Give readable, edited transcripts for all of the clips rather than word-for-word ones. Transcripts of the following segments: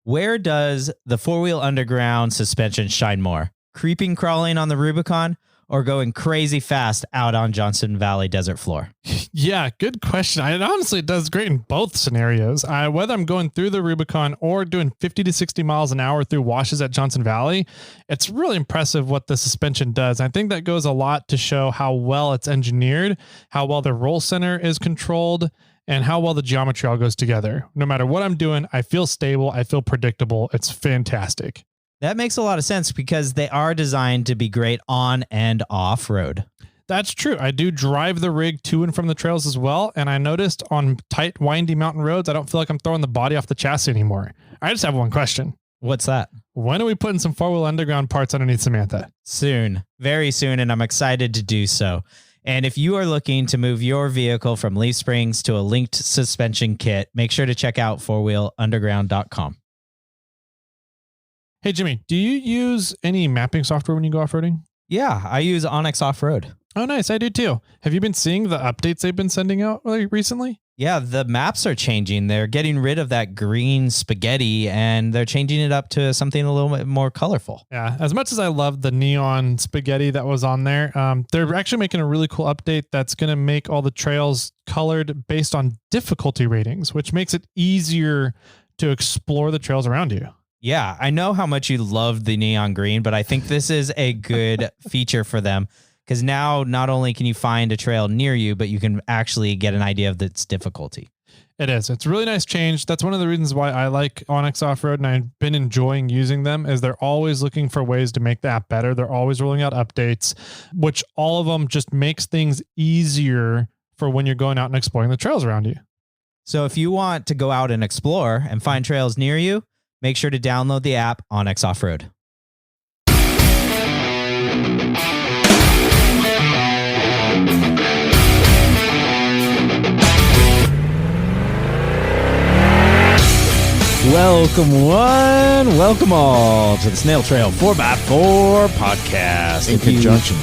Where does the four-wheel underground suspension shine more? Creeping, crawling on the Rubicon, or going crazy fast out on Johnson Valley desert floor? Yeah, good question. Honestly, it does great in both scenarios. Whether I'm going through the Rubicon or doing 50 to 60 miles an hour through washes at Johnson Valley, it's really impressive what the suspension does. I think that goes a lot to show how well it's engineered, how well the roll center is controlled, and how well the geometry all goes together. No matter what I'm doing, I feel stable. I feel predictable. It's fantastic. That makes a lot of sense because they are designed to be great on and off road. That's true. I do drive the rig to and from the trails as well. And I noticed on tight, windy mountain roads, I don't feel like I'm throwing the body off the chassis anymore. I just have one question. What's that? When are we putting some four-wheel underground parts underneath Samantha? Soon, very soon, and I'm excited to do so. And if you are looking to move your vehicle from leaf springs to a linked suspension kit, make sure to check out fourwheelunderground.com. Hey, Jimmy, do you use any mapping software when you go off-roading? Yeah, I use Onyx Off-Road. Oh, nice. I do too. Have you been seeing the updates they've been sending out recently? Yeah, the maps are changing. They're getting rid of that green spaghetti and they're changing it up to something a little bit more colorful. Yeah, as much as I love the neon spaghetti that was on there, they're actually making a really cool update that's going to make all the trails colored based on difficulty ratings, which makes it easier to explore the trails around you. Yeah, I know how much you love the neon green, but I think this is a good feature for them because now not only can you find a trail near you, but you can actually get an idea of its difficulty. It is. It's a really nice change. That's one of the reasons why I like Onyx Off-Road and I've been enjoying using them is they're always looking for ways to make the app better. They're always rolling out updates, which all of them just makes things easier for when you're going out and exploring the trails around you. So if you want to go out and explore and find trails near you, make sure to download the app Onyx Off-Road. Welcome one, welcome all to the Snail Trail 4x4 podcast. In conjunction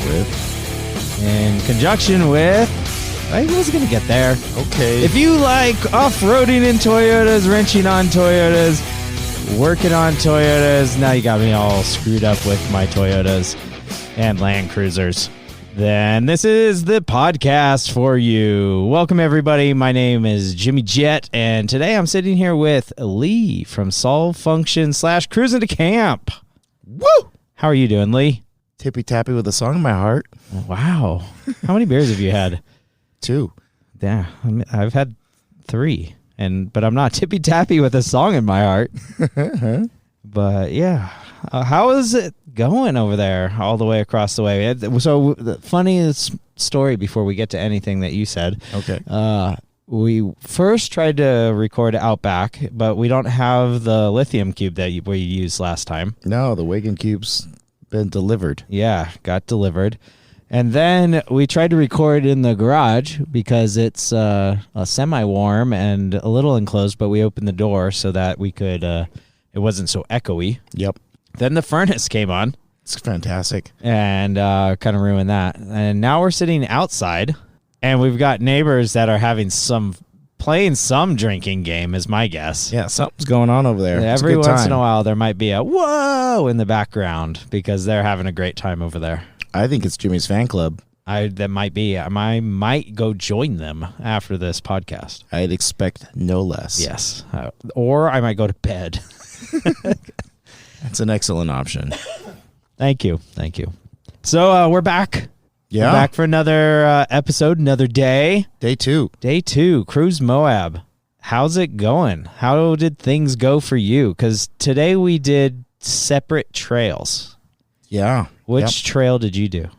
with, I was going to get there. Okay. If you like off-roading in Toyotas, wrenching on Toyotas, working on Toyotas, now you got me all screwed up with my Toyotas and Land Cruisers, then this is the podcast for you. Welcome, everybody. My name is Jimmy Jett, and today I'm sitting here with Lee from Solve Function / Cruising to Camp. Woo! How are you doing, Lee? Tippy-tappy with a song in my heart. Wow. How many beers have you had? 2. Yeah, I've had 3. But I'm not tippy-tappy with a song in my heart. But yeah, how is it going over there all the way across the way? So the funniest story before we get to anything that you said. Okay. We first tried to record Outback, but we don't have the lithium cube that we used last time. No, the Wagon Cube's been delivered. Yeah, got delivered. And then we tried to record in the garage because it's a semi-warm and a little enclosed, but we opened the door so that we could, it wasn't so echoey. Yep. Then the furnace came on. It's fantastic. And kind of ruined that. And now we're sitting outside, and we've got neighbors that are playing some drinking game is my guess. Yeah, something's going on over there. Every once in a while, there might be a whoa in the background because they're having a great time over there. I think it's Jimmy's fan club. That might be. I might go join them after this podcast. I'd expect no less. Yes. Or I might go to bed. That's an excellent option. Thank you. So we're back. Yeah. We're back for another episode, another day. Day 2. Day 2, Cruise Moab. How's it going? How did things go for you? Because today we did separate trails. Yeah. Which trail did you do?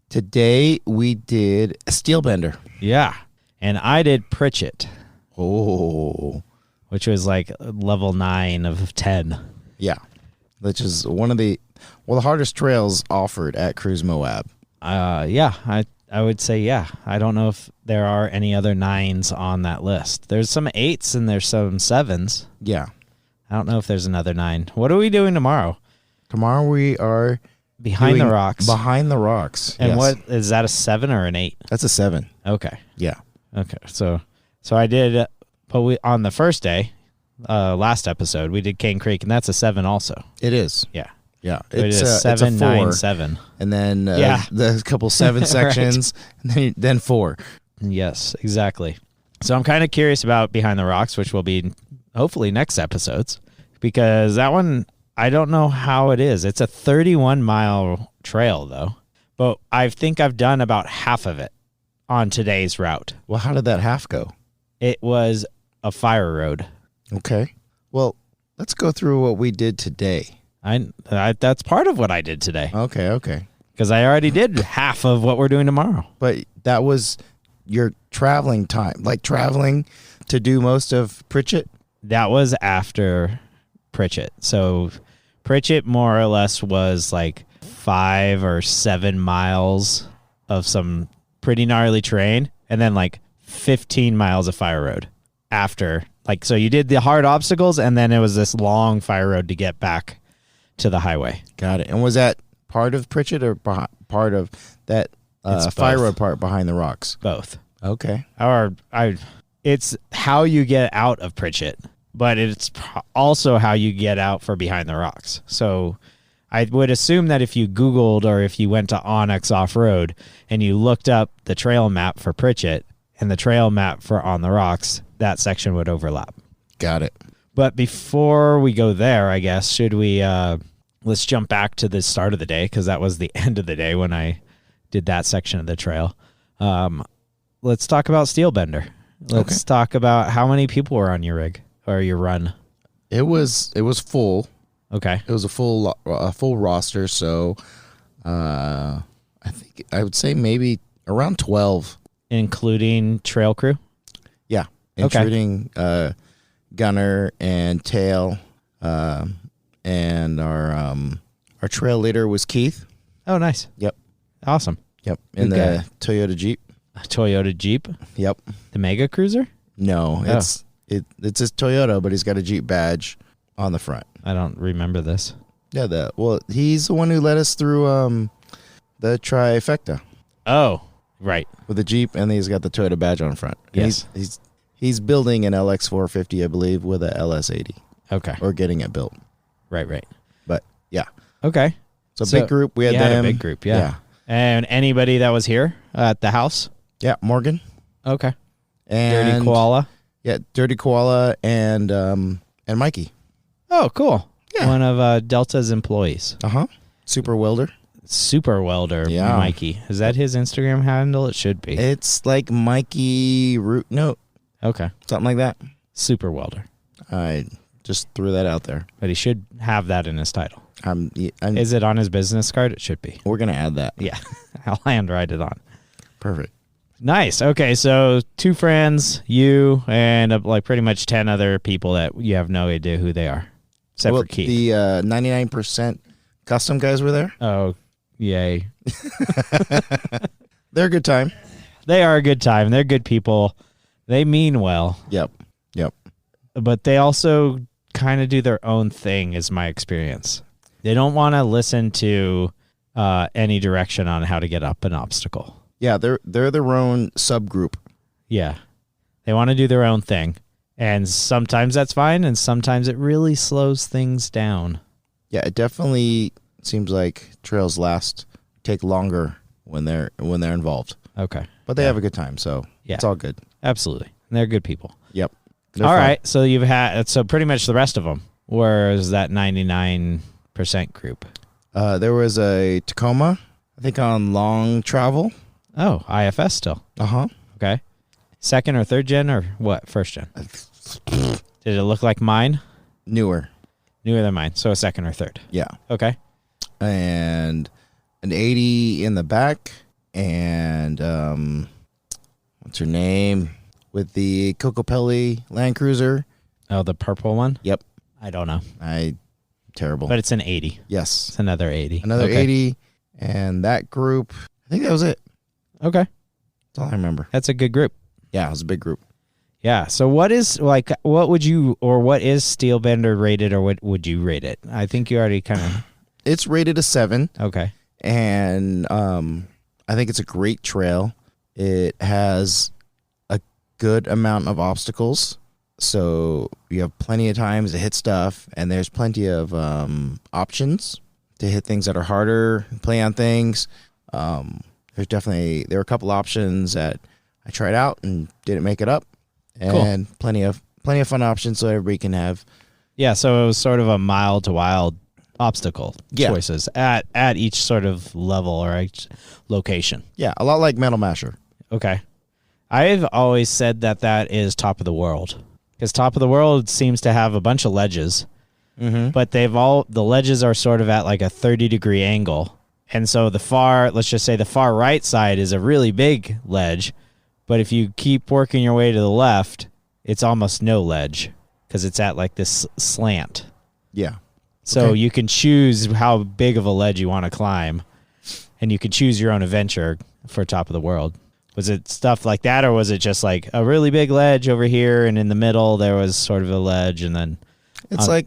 Today we did a steel bender. Yeah. And I did Pritchett. Oh. Which was like level 9 of 10. Yeah. Which is one of the hardest trails offered at Cruise Moab. Yeah, I would say, yeah. I don't know if there are any other 9s on that list. There's some 8s and there's some 7s. Yeah. I don't know if there's another 9. What are we doing tomorrow? Tomorrow we are Behind the rocks. Behind the rocks. And yes. what is that, a 7 or an 8? That's a 7. Okay. Yeah. Okay. So I did, but on the first day, last episode. We did Cane Creek, and that's a 7 also. It is. Yeah. Yeah. It's a It's 7, a 4. 9, 7. And then Yeah. the couple 7 sections, and then 4. Yes, exactly. So I'm kind of curious about Behind the Rocks, which will be hopefully next episodes, because that one, I don't know how it is. It's a 31-mile trail, though, but I think I've done about half of it on today's route. Well, how did that half go? It was a fire road. Okay. Well, let's go through what we did today. That's part of what I did today, Okay. because I already did half of what we're doing tomorrow. But that was your traveling time, like traveling to do most of Pritchett? That was after Pritchett. So Pritchett more or less was like 5 or 7 miles of some pretty gnarly terrain, and then like 15 miles of fire road after. Like, so you did the hard obstacles, and then it was this long fire road to get back to the highway. Got it. And was that part of Pritchett or part of that fire both. road part Behind the Rocks? Both. Okay. It's how you get out of Pritchett, but it's also how you get out for Behind the Rocks. So I would assume that if you Googled or if you went to Onyx Off-Road and you looked up the trail map for Pritchett and the trail map for On the Rocks, that section would overlap. Got it. But before we go there, I guess, should we let's jump back to the start of the day, because that was the end of the day when I did that section of the trail. Let's talk about Steelbender. Let's talk about how many people were on your rig or your run. It was full. Okay. It was a full roster, so I think I would say maybe around 12. Including trail crew? Yeah, Okay. including Gunner and Tail, and our trail leader was Keith. Oh, nice. Yep. Awesome. Yep. In Okay. the Toyota Jeep. A Toyota Jeep? Yep. The Mega Cruiser? No, it's his Toyota, but he's got a Jeep badge on the front. I don't remember this. Yeah, he's the one who led us through the trifecta Oh, right. with the Jeep, and he's got the Toyota badge on front. And Yes. he's building an LX450, I believe, with a LS80, Okay. or getting it built. Right. But yeah, Okay. so big group. We had you them. had a big group, yeah. And anybody that was here at the house? Yeah, Morgan Okay. and Dirty Koala? Yeah, Dirty Koala and Mikey. Oh, cool. Yeah. One of Delta's employees. Super welder. Super welder, Yeah. Mikey. Is that his Instagram handle? It should be. It's like Mikey Root Note, Okay. something like that. Super welder. I just threw that out there. But he should have that in his title. I'm Is it on his business card? It should be. we're gonna add that. Yeah. I'll handwrite it on. Perfect. Nice. Okay, so 2 friends, you, and like pretty much 10 other people that you have no idea who they are, except for Keith. The 99% custom guys were there. Oh, yay. They're a good time. They are a good time. They're good people. They mean well, Yep. but they also kind of do their own thing, is my experience. They don't want to listen to any direction on how to get up an obstacle. Yeah, they're their own subgroup. Yeah. They want to do their own thing. And sometimes that's fine, and sometimes it really slows things down. Yeah, it definitely seems like trails take longer when they're involved. Okay. But they have a good time, so Yeah. it's all good. Absolutely. They're good people. Yep. All right. So you've had, so pretty much the rest of them. Where's that 99% group? There was a Tacoma, I think, on long travel. Oh, IFS still. Okay. Second or third gen or what? First gen? Did it look like mine? Newer. Newer than mine. So a second or third. Yeah. Okay. And an 80 in the back, and what's her name? With the Cocopelli Land Cruiser. Oh, the purple one? Yep. I don't know. Terrible. But it's an 80. Yes. It's another 80. Another Okay. 80. And that group, I think that was it. Okay. That's all I remember. That's a good group. Yeah, it was a big group. Yeah. So what is what is Steelbender rated, or what would you rate it? I think you already kind of. It's rated a 7. Okay. And I think it's a great trail. It has a good amount of obstacles. So you have plenty of times to hit stuff, and there's plenty of options to hit things that are harder, play on things. There were a couple options that I tried out and didn't make it up, and plenty of fun options so everybody can have. Yeah, so it was sort of a mild to wild obstacle choices at each sort of level or each location. Yeah, a lot like Metal Masher. Okay. I've always said that is Top of the World, because Top of the World seems to have a bunch of ledges, but the ledges are sort of at like a 30-degree angle. And so let's just say the far right side is a really big ledge, but if you keep working your way to the left, it's almost no ledge because it's at like this slant. Yeah. So you can choose how big of a ledge you want to climb, and you can choose your own adventure for Top of the World. Was it stuff like that, or was it just like a really big ledge over here, and in the middle there was sort of a ledge, and then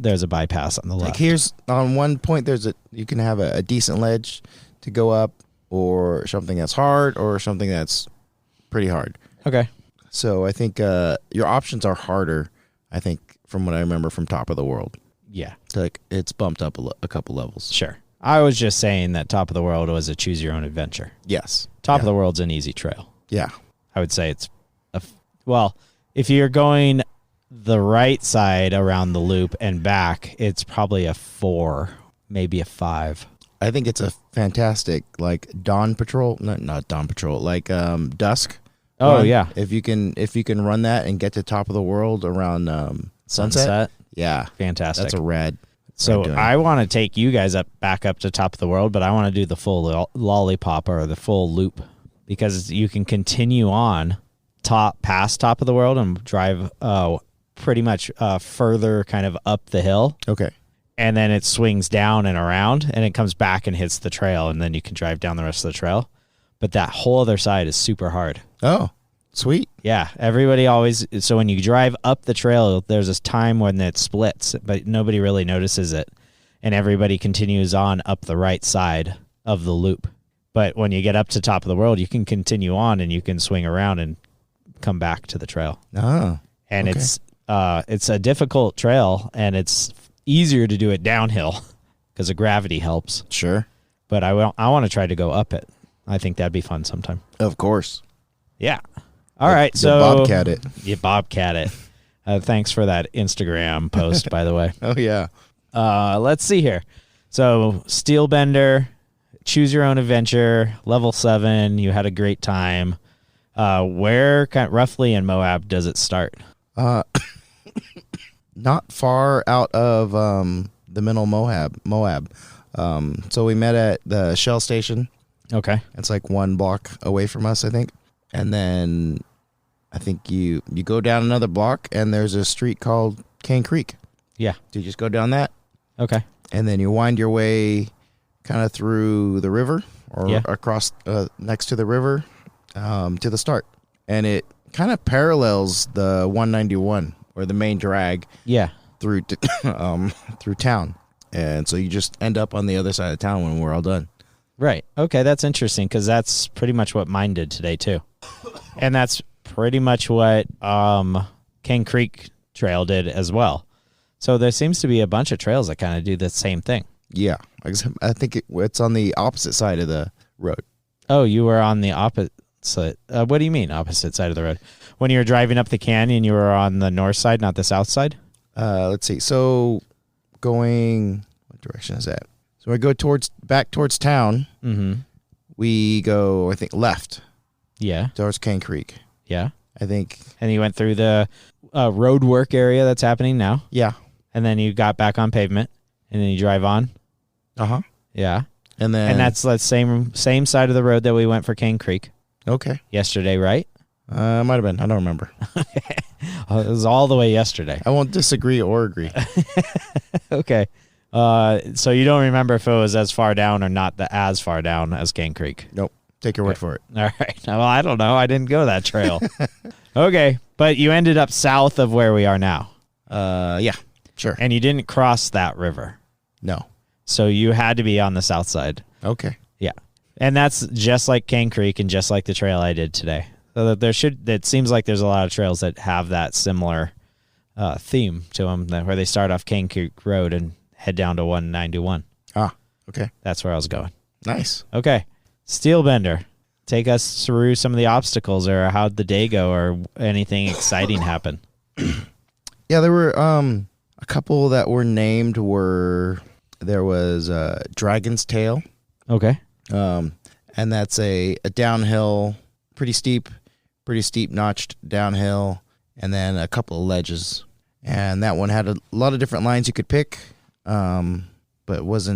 there's a bypass on the left? Like here's on one point you can have a decent ledge to go up, or something that's hard, or something that's pretty hard. Okay. So I think your options are harder, I think, from what I remember from Top of the World. Yeah. Like it's bumped up a couple levels. Sure. I was just saying that Top of the World was a choose your own adventure. Yes. Top of the World's an easy trail. Yeah. I would say it's if you're going the right side around the loop and back, it's probably a 4, maybe a 5. I think it's a fantastic like dawn patrol, not dawn patrol, like dusk. Oh run. yeah. If you can run that and get to Top of the World around sunset. Yeah. Fantastic. That's a rad. So I want to take you guys back up to Top of the World, but I want to do the full lollipop or the full loop, because you can continue on past Top of the World and drive pretty much further kind of up the hill. Okay. And then it swings down and around, and it comes back and hits the trail, and then you can drive down the rest of the trail. But that whole other side is super hard. Oh, sweet. Yeah, everybody always. So when you drive up the trail, there's this time when it splits, but nobody really notices it, and everybody continues on up the right side of the loop. But when you get up to Top of the World, you can continue on, and you can swing around and come back to the trail. Oh, and it's a difficult trail, and it's easier to do it downhill because the gravity helps. Sure. But I want to try to go up it. I think that'd be fun sometime. Of course. Yeah. All right. So bobcat it. You bobcat it. Thanks for that Instagram post, by the way. Oh yeah. Let's see here. So Steelbender, choose your own adventure, level 7. You had a great time. Where roughly in Moab does it start? Not far out of the middle Moab. So we met at the Shell station. Okay. It's like 1 block away from us, I think. And then I think you go down another block, and there's a street called Cane Creek. Yeah. So you just go down that. Okay. And then you wind your way kind of through the river or across next to the river to the start. And it kind of parallels the 191 or the main drag. Yeah. Through town. And so you just end up on the other side of town when we're all done. Right. Okay, that's interesting, because that's pretty much what mine did today too. And that's pretty much what Cane Creek Trail did as well. So there seems to be a bunch of trails that kind of do the same thing. Yeah. I think it's on the opposite side of the road. Oh, you were on the opposite. What do you mean opposite side of the road? When you were driving up the canyon, you were on the north side, not the south side? Let's see. So going, what direction is that? So we go back towards town. Mm-hmm. We go, I think, left. Yeah. Towards Cane Creek. Yeah. I think. And you went through the road work area that's happening now. Yeah. And then you got back on pavement, and then you drive on. Uh-huh. Yeah. And that's the same side of the road that we went for Cane Creek. Okay. Yesterday, right? Might have been. I don't remember. It was all the way yesterday. I won't disagree or agree. Okay. So you don't remember if it was as far down or not as far down as Cane Creek? Nope. Take your word for it. All right. Well, I don't know. I didn't go that trail. Okay. But you ended up south of where we are now. Yeah. Sure. And you didn't cross that river. No. So you had to be on the south side. Okay. Yeah. And that's just like Cane Creek and just like the trail I did today. So that it seems like there's a lot of trails that have that similar theme to them, where they start off Cane Creek Road and head down to 191. Ah, okay. That's where I was going. Nice. Okay. Steelbender. Take us through some of the obstacles, or how'd the day go, or anything exciting happen? Yeah, there were a couple that were named. There was Dragon's Tail. Okay. And that's a downhill, pretty steep notched downhill, and then a couple of ledges. And that one had a lot of different lines you could pick, but it was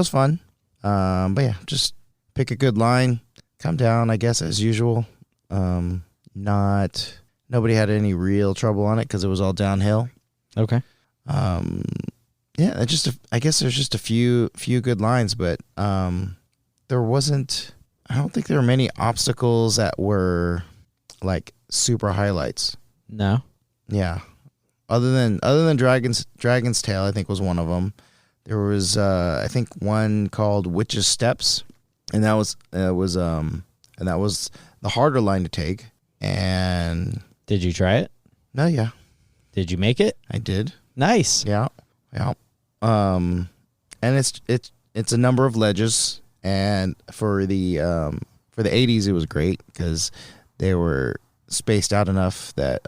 fun. But yeah, just pick a good line, come down, I guess, as usual. Nobody had any real trouble on it because it was all downhill. Okay. Yeah, I guess there's just a few good lines, but there wasn't. I don't think there were many obstacles that were like super highlights. No. Yeah, other than Dragon's Tail, I think was one of them. There was I think one called Witch's Steps, and that was the harder line to take. And did you try it? no, yeah, Did you make it? I did. Nice. Yeah. And it's a number of ledges, and for the 80s it was great because they were spaced out enough that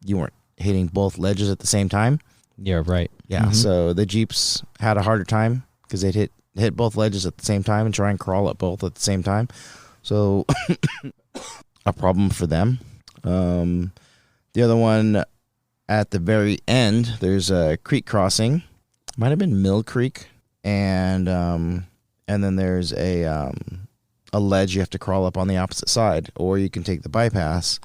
you weren't hitting both ledges at the same time. Yeah, right. Yeah. So the Jeeps had a harder time because they'd hit both ledges at the same time and try and crawl up both at the same time. So a problem for them. The other one at the very end, there's a creek crossing. Might have been Mill Creek, and then there's a ledge you have to crawl up on the opposite side, or you can take the bypass.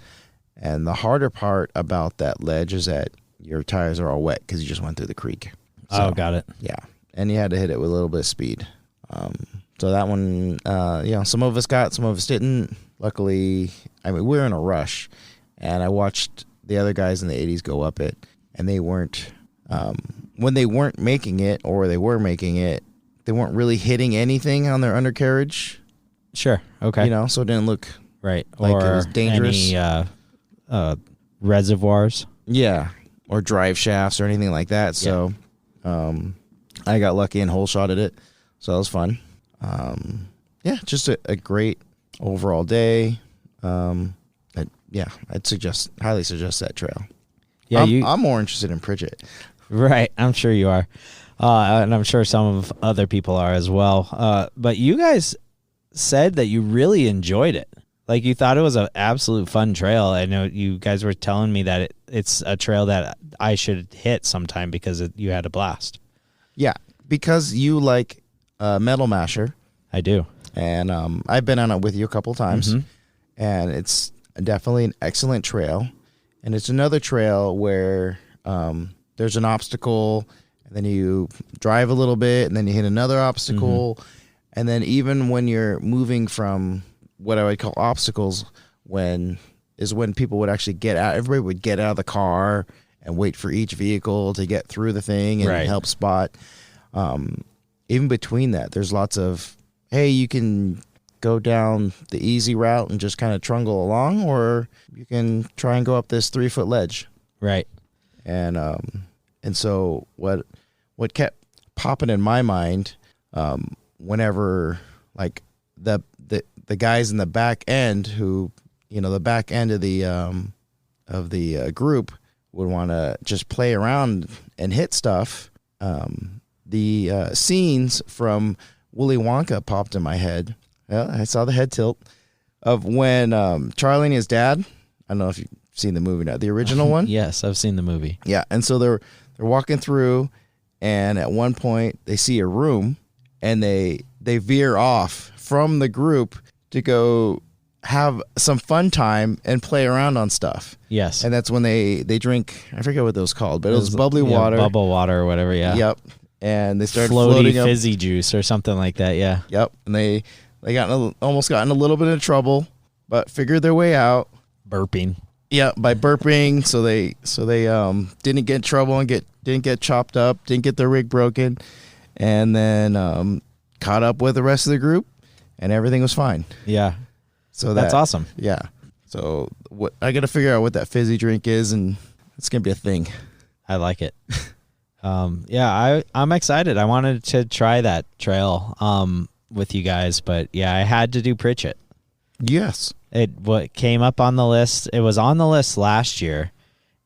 And the harder part about that ledge is that your tires are all wet because you just went through the creek. So, got it. yeah, and you had to hit it with a little bit of speed. So that one, some of us got, some of us didn't. Luckily, we were in a rush, and I watched the other guys in the 80s go up it, and they weren't, when they weren't making it, or they were making it, they weren't really hitting anything on their undercarriage. Sure. Okay. So it didn't look right. like or it was dangerous. Any reservoirs. Yeah, or drive shafts or anything like that. So I got lucky and hole shotted it, so that was fun. Just a great overall day. I'd highly suggest that trail. Yeah, I'm more interested in Pritchett. Right, I'm sure you are, and I'm sure some of other people are as well. But you guys said that you really enjoyed it. Like, you thought it was an absolute fun trail. I know you guys were telling me that it's a trail that I should hit sometime because you had a blast. Yeah, because you like Metal Masher. I do. And I've been on it with you a couple times. And it's definitely an excellent trail. And it's another trail where there's an obstacle, and then you drive a little bit, and then you hit another obstacle. And then even when you're moving from what I would call obstacles, when people would actually get out, everybody would get out of the car and wait for each vehicle to get through the thing and help spot. Even between that, there's lots of, hey, you can go down the easy route and just kind of trundle along, or you can try and go up this 3-foot ledge. Right. And so what kept popping in my mind, whenever like the guys in the back end who, the back end of the group would want to just play around and hit stuff. The scenes from Willy Wonka popped in my head. Yeah, I saw the head tilt of when Charlie and his dad. I don't know if you've seen the movie now, the original one. Yes, I've seen the movie. Yeah, and so they're walking through, and at one point they see a room, and they veer off from the group to go have some fun time and play around on stuff. Yes. And that's when they drink, I forget what those called, but it was bubbly water. Bubble water or whatever, yeah. Yep. And they started floaty floating up. fizzy juice or something like that, yeah. Yep. And they almost got in a little bit of trouble, but figured their way out. Burping. Yeah, by burping. So they didn't get in trouble and didn't get chopped up, didn't get their rig broken, and then caught up with the rest of the group, and everything was fine. Yeah. So that's awesome. Yeah. So I got to figure out what that fizzy drink is and It's going to be a thing. I like it. I'm excited. I wanted to try that trail with you guys, but yeah, I had to do Pritchett. Yes. What came up on the list, it was on the list last year,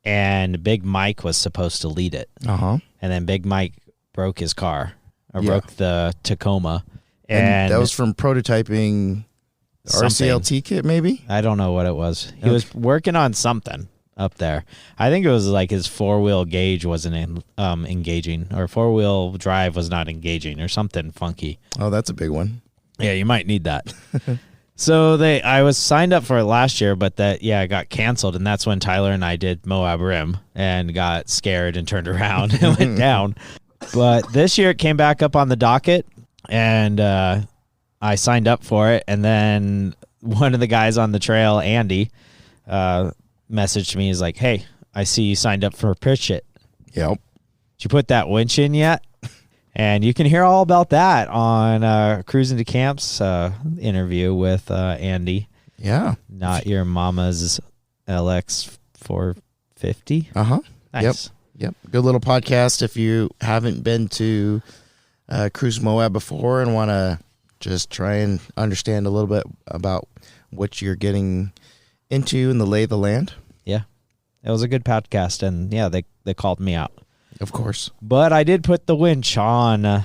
and Big Mike was supposed to lead it. Uh-huh. And then Big Mike broke his car, or broke the Tacoma. And that was from prototyping the RCLT kit, maybe? I don't know what it was. He was working on something up there. I think it was like his four-wheel gauge wasn't engaging, or four-wheel drive was not engaging, or something funky. Oh, that's a big one. Yeah, you might need that. So I was signed up for it last year, but it got canceled, and that's when Tyler and I did Moab Rim and got scared and turned around and went down. But this year it came back up on the docket, and I signed up for it, and then one of the guys on the trail, Andy, messaged me. He's like, "Hey, I see you signed up for Pritchett. Yep. Did you put that winch in yet?" And you can hear all about that on Cruising to Camp's interview with Andy. Yeah. Not Your Mama's LX 450. Uh-huh. Nice. Yep. Good little podcast if you haven't been to Cruise Moab before and want to just try and understand a little bit about what you're getting into in the lay of the land. Yeah. It was a good podcast, and yeah, they called me out. Of course. But I did put the winch on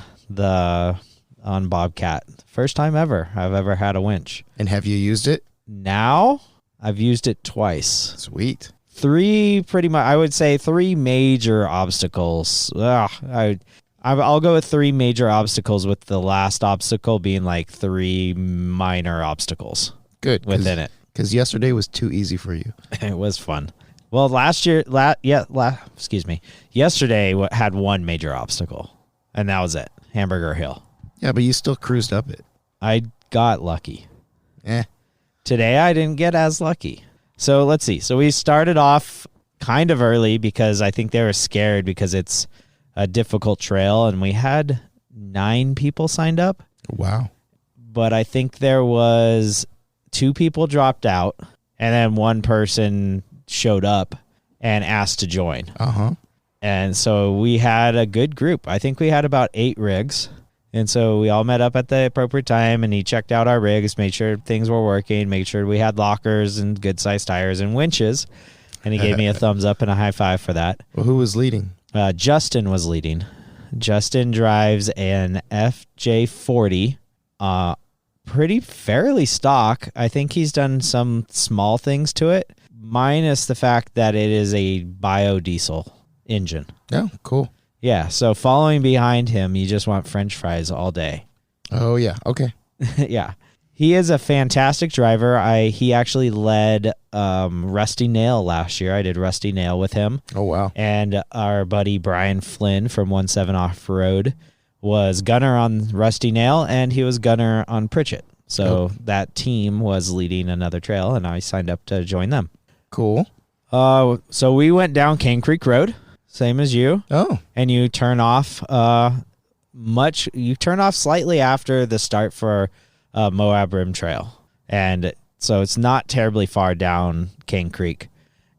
Bobcat. First time ever I've ever had a winch. And have you used it? Now I've used it twice. Sweet. I would say three major obstacles. I'll go with three major obstacles, with the last obstacle being like three minor obstacles. Good. Within it. Because yesterday was too easy for you. It was fun. Well, yesterday had one major obstacle, and that was it, Hamburger Hill. Yeah, but you still cruised up it. I got lucky. Eh. Today I didn't get as lucky. So let's see. So we started off kind of early because I think they were scared because it's a difficult trail, and we had 9 people signed up. Wow. But I think there was 2 people dropped out, and then one person showed up and asked to join. Uh-huh. And so we had a good group. I think we had about 8 rigs. And so we all met up at the appropriate time, and he checked out our rigs, made sure things were working, made sure we had lockers and good sized tires and winches. And he gave me a thumbs up and a high five for that. Well, who was leading? Justin was leading. Justin drives an FJ40, fairly stock. I think he's done some small things to it, minus the fact that it is a biodiesel engine. Oh, cool. Yeah, so following behind him, you just want French fries all day. Oh, yeah. Okay. Yeah. He is a fantastic driver. He actually led Rusty Nail last year. I did Rusty Nail with him. Oh, wow. And our buddy Brian Flynn from 17 Offroad was gunner on Rusty Nail, and he was gunner on Pritchett. So that team was leading another trail, and I signed up to join them. Cool. So we went down Cane Creek Road, same as you. Oh. And you turn off slightly after the start for Moab Rim Trail. And so it's not terribly far down Cane Creek.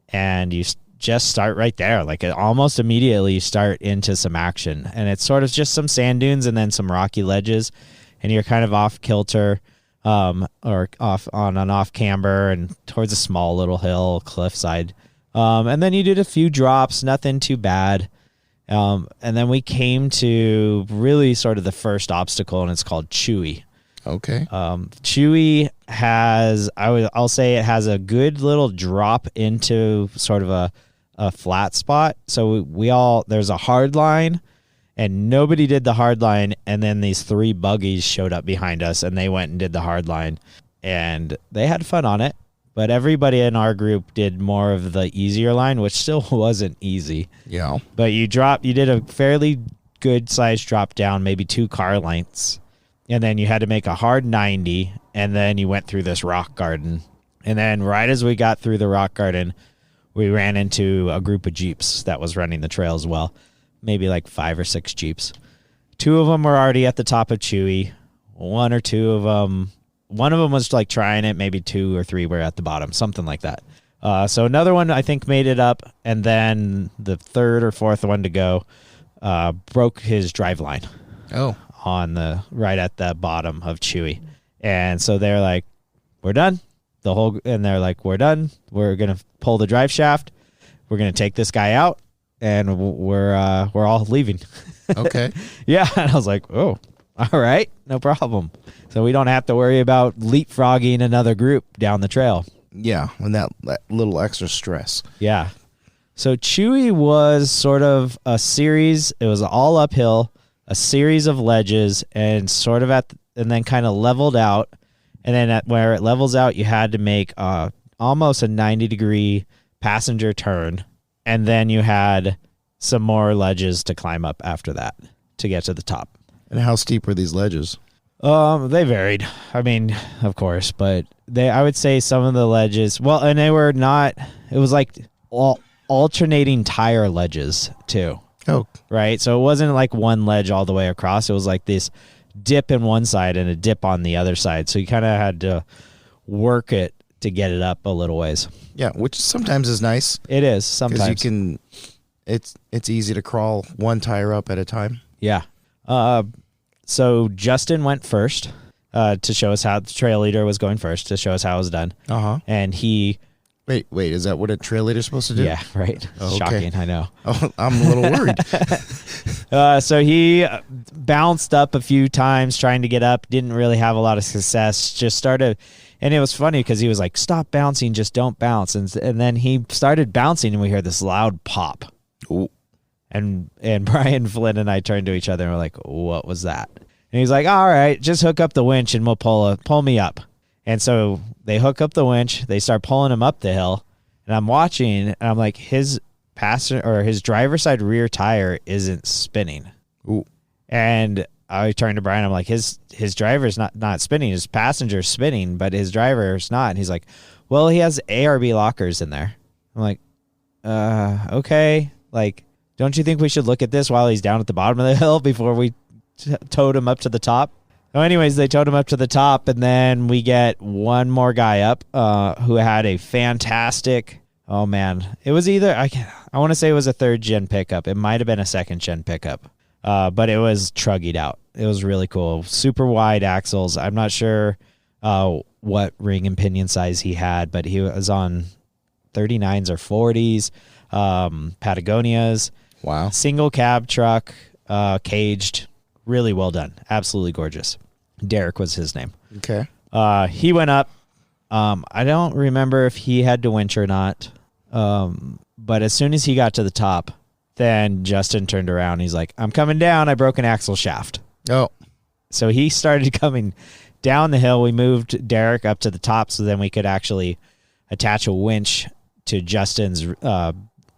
And you just start right there. Like almost immediately you start into some action. And it's sort of just some sand dunes and then some rocky ledges. And you're kind of off kilter or off on an off camber and towards a small little hill, cliffside. And then you did a few drops, nothing too bad. And then we came to really sort of the first obstacle, and it's called Chewy. Okay. Chewy I'll say it has a good little drop into sort of a flat spot. So there's a hard line, and nobody did the hard line. And then these 3 buggies showed up behind us, and they went and did the hard line, and they had fun on it. But everybody in our group did more of the easier line, which still wasn't easy. Yeah. But you did a fairly good size drop down, maybe 2 car lengths. And then you had to make a hard 90, and then you went through this rock garden. And then right as we got through the rock garden, we ran into a group of Jeeps that was running the trail as well. Maybe like 5 or 6 Jeeps. 2 of them were already at the top of Chewy. One of them was like trying it. Maybe 2 or 3 were at the bottom, something like that. So another one I think made it up, and then the third or fourth one to go broke his drive line. Oh. Right at the bottom of Chewy. And so they're like, we're done. And they're like, we're done. We're going to pull the drive shaft. We're going to take this guy out, and we're all leaving. Okay. Yeah. And I was like, oh, all right, no problem. So we don't have to worry about leapfrogging another group down the trail. Yeah. And that little extra stress. Yeah. So Chewy was sort of a series. It was all uphill, a series of ledges, and sort of and then kind of leveled out. And then where it levels out, you had to make almost a 90-degree passenger turn. And then you had some more ledges to climb up after that to get to the top. And how steep were these ledges? They varied. I mean, of course, but I would say some of the ledges, well, and they were not, it was like alternating tire ledges too. Oh. Right? So it wasn't like one ledge all the way across. It was like this dip in one side and a dip on the other side. So you kind of had to work it to get it up a little ways. Yeah, which sometimes is nice. It is sometimes. Because it's easy to crawl one tire up at a time. Yeah. So Justin went first to show us how the trail leader was going first to show us how it was done. Uh-huh. And he... Wait, is that what a trail leader's supposed to do? Yeah, right. Oh, okay. Shocking, I know. Oh, I'm a little worried. So he bounced up a few times trying to get up, didn't really have a lot of success, just started, and it was funny because he was like, stop bouncing, just don't bounce. And then he started bouncing and we heard this loud pop. Ooh. And Brian Flynn and I turned to each other and we're like, what was that? And he's like, all right, just hook up the winch and we'll pull me up. And so they hook up the winch, they start pulling him up the hill, and I'm watching, and I'm like, his driver's side rear tire isn't spinning. Ooh. And I turned to Brian, I'm like, his driver's not spinning, his passenger's spinning, but his driver's not. And he's like, well, he has ARB lockers in there. I'm like, okay. Like, don't you think we should look at this while he's down at the bottom of the hill before we towed him up to the top? So anyways, they towed him up to the top, and then we get one more guy up who had a fantastic, oh man, it was either, I want to say it was a third-gen pickup. It might have been a second-gen pickup, but it was truggied out. It was really cool. Super wide axles. I'm not sure what ring and pinion size he had, but he was on 39s or 40s, Patagonias. Wow. Single cab truck, caged. Really well done. Absolutely gorgeous. Derek was his name. Okay. He went up. I don't remember if he had to winch or not. But as soon as he got to the top, then Justin turned around. He's like, I'm coming down. I broke an axle shaft. Oh. So he started coming down the hill. We moved Derek up to the top so then we could actually attach a winch to Justin's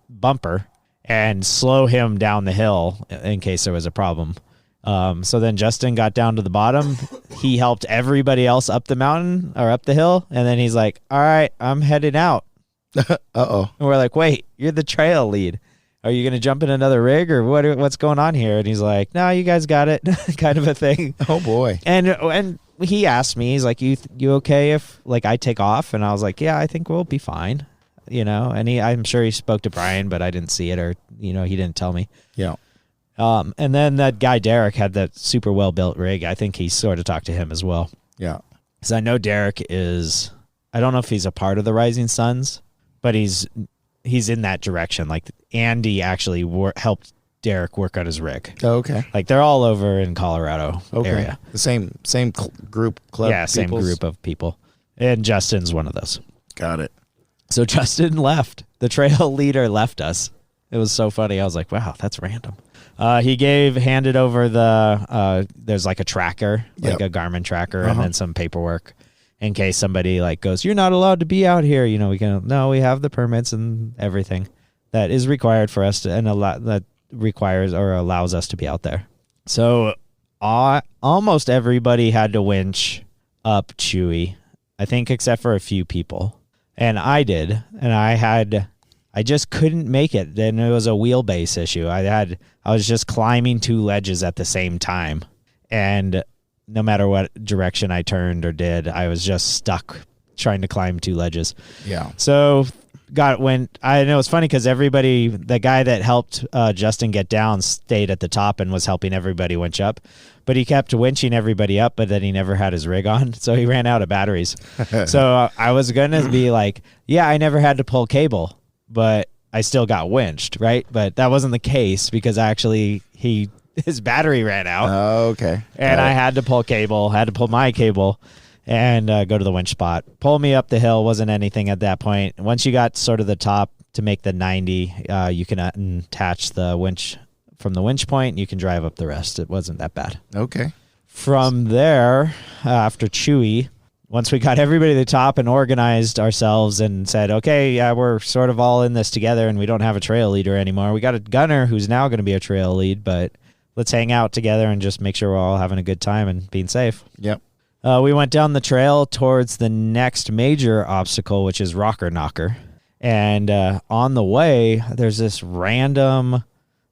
bumper and slow him down the hill in case there was a problem. So then Justin got down to the bottom. He helped everybody else up the mountain or up the hill. And then he's like, all right, I'm heading out. Uh-oh. And we're like, wait, you're the trail lead. Are you going to jump in another rig or what's going on here? And he's like, no, you guys got it kind of a thing. Oh boy. And he asked me, he's like, you okay if like I take off? And I was like, yeah, I think we'll be fine. You know, and I'm sure he spoke to Brian, but I didn't see it or, he didn't tell me. Yeah. And then that guy, Derek, had that super well-built rig. I think he sort of talked to him as well. Yeah. Because I know Derek is, I don't know if he's a part of the Rising Suns, but he's in that direction. Like Andy actually helped Derek work on his rig. Oh, okay. Like they're all over in Colorado area. The same group, club. Yeah, same group of people. And Justin's one of those. Got it. So Justin left. The trail leader left us. It was so funny. I was like, wow, that's random. He handed over there's like a tracker, like a Garmin tracker, and then some paperwork in case somebody like goes, you're not allowed to be out here. We have the permits and everything that is required for us to, and that requires or allows us to be out there. So almost everybody had to winch up Chewy, I think, except for a few people. And I did, and I just couldn't make it. Then it was a wheelbase issue. I was just climbing two ledges at the same time. And no matter what direction I turned or did, I was just stuck trying to climb two ledges. Yeah. So I know it's funny because the guy that helped Justin get down stayed at the top and was helping everybody winch up, but he kept winching everybody up, but then he never had his rig on, so he ran out of batteries. So I was gonna be like, yeah, I never had to pull cable, but I still got winched, right? But that wasn't the case because his battery ran out. Oh, okay. And I had to pull my cable and go to the winch spot. Pull me up the hill, wasn't anything at that point. Once you got sort of the top to make the 90, you can attach the winch from the winch point, and you can drive up the rest. It wasn't that bad. Okay. From there, after Chewy, once we got everybody to the top and organized ourselves and said, okay, yeah, we're sort of all in this together and we don't have a trail leader anymore. We got a gunner who's now going to be a trail lead, but let's hang out together and just make sure we're all having a good time and being safe. Yep. We went down the trail towards the next major obstacle, which is Rocker Knocker. And on the way, there's this random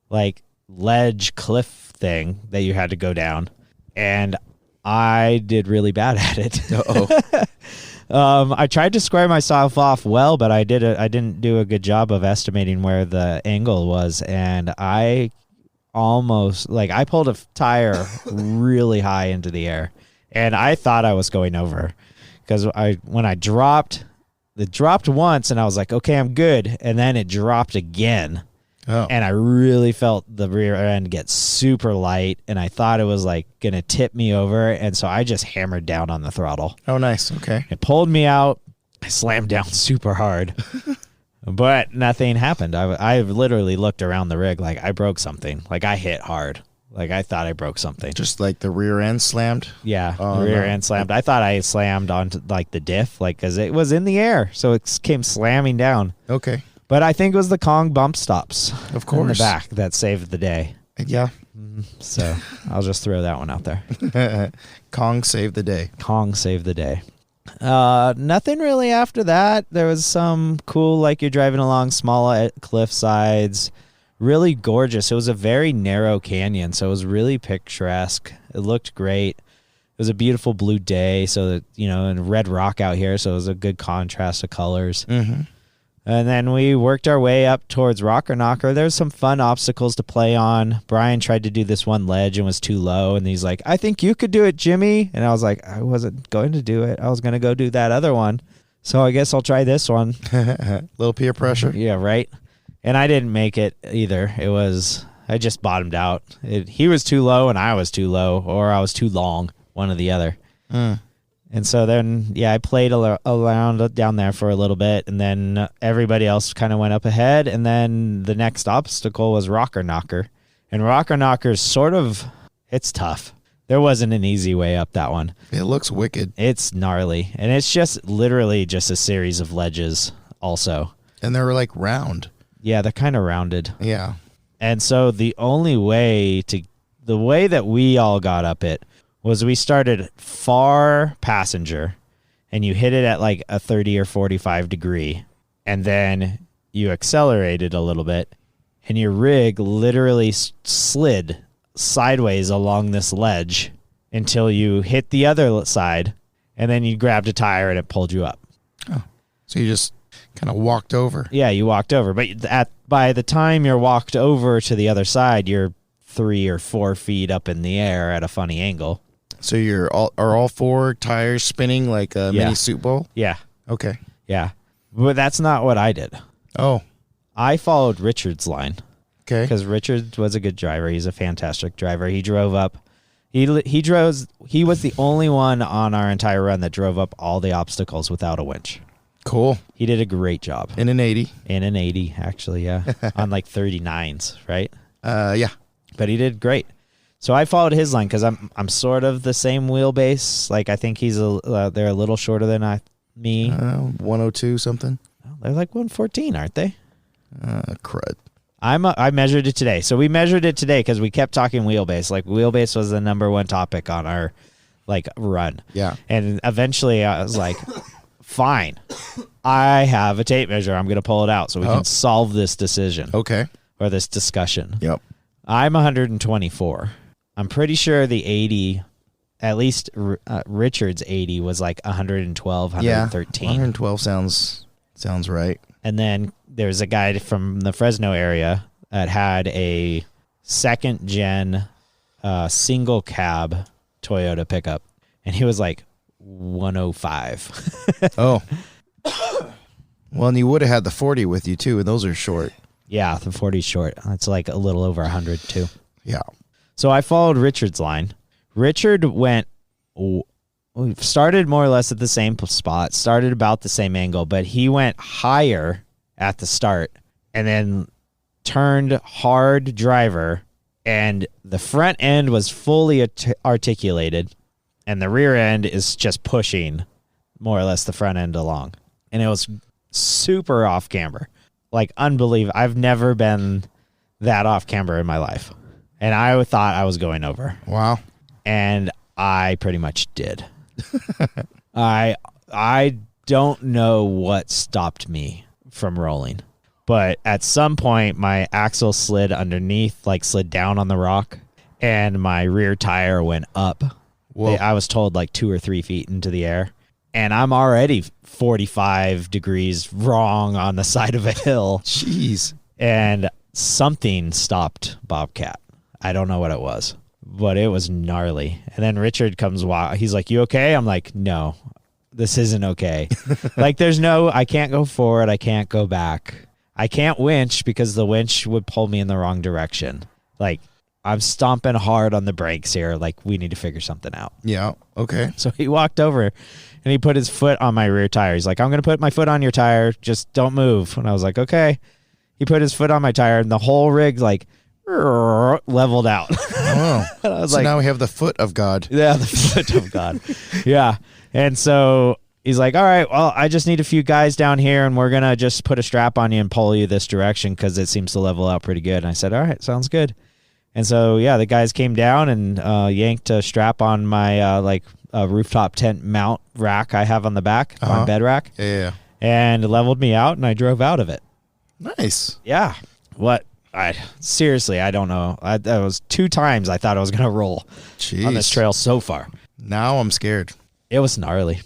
like ledge cliff thing that you had to go down. And I did really bad at it. Uh-oh. I tried to square myself off well, but I didn't do a good job of estimating where the angle was, and I pulled a tire really high into the air, and I thought I was going over because when I dropped, it dropped once, and I was like, okay, I'm good, and then it dropped again. Oh. And I really felt the rear end get super light, and I thought it was like going to tip me over, and so I just hammered down on the throttle. Oh, nice. Okay. It pulled me out. I slammed down super hard, but nothing happened. I literally looked around the rig like I broke something. Like I hit hard. Like I thought I broke something. Just like the rear end slammed? Yeah, the rear end slammed. I thought I slammed onto like the diff, like because it was in the air, so it came slamming down. Okay. But I think it was the Kong bump stops, of course, in the back that saved the day. Yeah. So I'll just throw that one out there. Kong saved the day. Kong saved the day. Nothing really after that. There was some cool, like you're driving along small cliff sides. Really gorgeous. It was a very narrow canyon, so it was really picturesque. It looked great. It was a beautiful blue day, so that, and red rock out here, so it was a good contrast of colors. Mm-hmm. And then we worked our way up towards Rocker Knocker. There's some fun obstacles to play on. Brian tried to do this one ledge and was too low, and he's like, I think you could do it, Jimmy. And I was like, I wasn't going to do it. I was going to go do that other one. So I guess I'll try this one. Little peer pressure. Yeah, right. And I didn't make it either. I just bottomed out. He was too low and I was too low, or I was too long, one or the other. And so then, I played around down there for a little bit, and then everybody else kind of went up ahead, and then the next obstacle was Rocker Knocker. And Rocker Knocker is it's tough. There wasn't an easy way up that one. It looks wicked. It's gnarly, and it's just literally just a series of ledges also. And they're like round. Yeah, they're kind of rounded. Yeah. And so the way that we all got up it was we started far passenger, and you hit it at like a 30 or 45 degree, and then you accelerated a little bit, and your rig literally slid sideways along this ledge until you hit the other side, and then you grabbed a tire and it pulled you up. Oh, so you just kind of walked over. Yeah, you walked over, but by the time you're walked over to the other side, you're 3 or 4 feet up in the air at a funny angle. So are all 4 tires spinning like a mini soup bowl? Yeah. Okay. Yeah. But that's not what I did. Oh. I followed Richard's line. Okay. Because Richard was a good driver. He's a fantastic driver. He drove up. He was the only one on our entire run that drove up all the obstacles without a winch. Cool. He did a great job. In an 80. In an 80, actually, yeah. On like 39s, right? Yeah. But he did great. So I followed his line because I'm sort of the same wheelbase. Like I think they're a little shorter than me. 102 something. They're like 114, aren't they? Crud. I measured it today. So we measured it today because we kept talking wheelbase. Like wheelbase was the number one topic on our run. Yeah. And eventually I was like, fine, I have a tape measure. I'm going to pull it out so we can solve this decision. Okay. Or this discussion. Yep. I'm 124. I'm pretty sure the 80, at least Richard's 80 was like 112, 113. Yeah, 112 sounds right. And then there's a guy from the Fresno area that had a second gen single cab Toyota pickup, and he was like 105. Oh. Well, and you would have had the 40 with you too, and those are short. Yeah, the 40's short. It's like a little over 100 too. Yeah. So I followed Richard's line. Richard started more or less at the same spot, started about the same angle, but he went higher at the start and then turned hard driver, and the front end was fully articulated and the rear end is just pushing more or less the front end along. And it was super off camber. Like unbelievable. I've never been that off camber in my life. And I thought I was going over. Wow. And I pretty much did. I don't know what stopped me from rolling. But at some point, my axle slid underneath, like slid down on the rock, and my rear tire went up. Whoa. I was told like 2 or 3 feet into the air. And I'm already 45 degrees wrong on the side of a hill. Jeez. And something stopped Bobcat. I don't know what it was, but it was gnarly. And then Richard comes, he's like, "You okay?" I'm like, "No, this isn't okay." Like I can't go forward. I can't go back. I can't winch because the winch would pull me in the wrong direction. Like I'm stomping hard on the brakes here. Like we need to figure something out. Yeah. Okay. So he walked over and he put his foot on my rear tire. He's like, "I'm going to put my foot on your tire. Just don't move." And I was like, "Okay." He put his foot on my tire and the whole rig like leveled out. Oh. And I was So like, now we have the foot of God. yeah, the foot of God. Yeah. And so he's like, "All right, well, I just need a few guys down here and we're going to just put a strap on you and pull you this direction because it seems to level out pretty good." And I said, "All right, sounds good." And so, yeah, the guys came down and yanked a strap on my rooftop tent mount rack I have on the back, on bed rack, Yeah. and leveled me out and I drove out of it. Nice. Yeah. Seriously, I don't know. That was 2 times I thought I was going to roll Jeez. on this trail so far. Now I'm scared. It was gnarly.